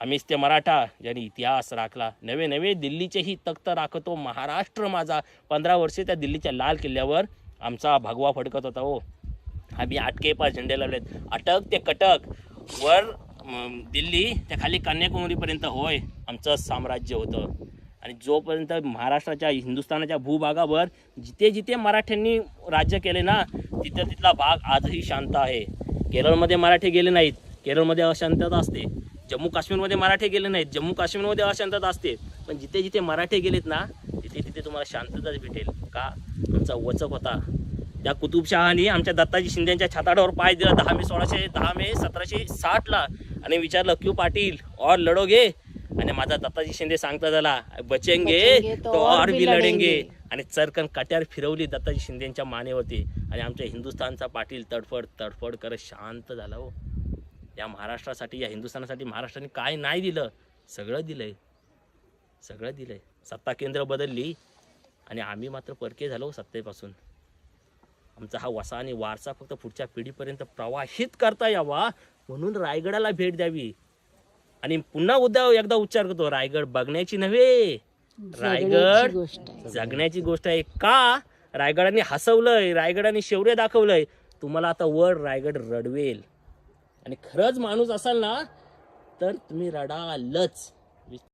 आम्हीच ते मराठा ज्यांनी इतिहास राखला. नवे नवे दिल्लीचेही तख्त राखतो महाराष्ट्र माझा. 15 वर्षे त्या दिल्लीच्या लाल किल्ल्यावर आमचा भगवा फडकत होता हो. आम्ही अटके पार झेंडे लावलेत. अटक ते कटक वर दिल्ली त्या खाली कन्याकुमारीपर्यंत होय आमचं साम्राज्य होतं. आणि जोपर्यंत महाराष्ट्राच्या हिंदुस्थानाच्या भूभागावर जिथे जिथे मराठ्यांनी राज्य केले ना तिथं तिथला भाग आजही शांत आहे. केरळमध्ये मराठी गेले नाहीत, केरळमध्ये अशांतता असते. जम्मू काश्मीरमध्ये मराठी गेले नाहीत, जम्मू काश्मीरमध्ये अशांतता असते. पण जिथे जिथे मराठी गेलेत ना तिथे तिथे तुम्हाला शांतताच भेटेल. का? आमचा वचक होता. त्या कुतुबशहानी आमच्या दत्ताजी शिंदेच्या छाताडावर पाय दिला 10 मे 1760ला आणि विचारलं क्यू पाटील और लढोगे. आणि माझा दत्ताजी शिंदे सांगता झाला बचेंगे तो और भी लढेंगे. आणि चरकन काट्यावर फिरवली दत्ताजी शिंदेच्या मानेवरती आणि आमच्या हिंदुस्थानचा पाटील तडफड तडफड करत शांत झाला हो. या महाराष्ट्रासाठी या हिंदुस्थानासाठी महाराष्ट्राने काय नाही दिलं, सगळं दिलंय, सगळं दिलंय. सत्ता केंद्र बदलली आणि आम्ही मात्र परके झालो सत्तेपासून. आमचा हा वसा आणि वारसा फक्त पुढच्या पिढीपर्यंत प्रवाहित करता यावा म्हणून रायगडाला भेट द्यावी. आणि पुन्हा एकदा उच्चार करतो, रायगड बघण्याची नव्हे, रायगड जगण्याची गोष्ट आहे. का? रायगडाने हसवलंय, रायगडाने शौर्य दाखवलंय. तुम्हाला आता वर रायगड रडवेल. आणि खरंच माणूस असाल ना तर तुम्ही रडालच.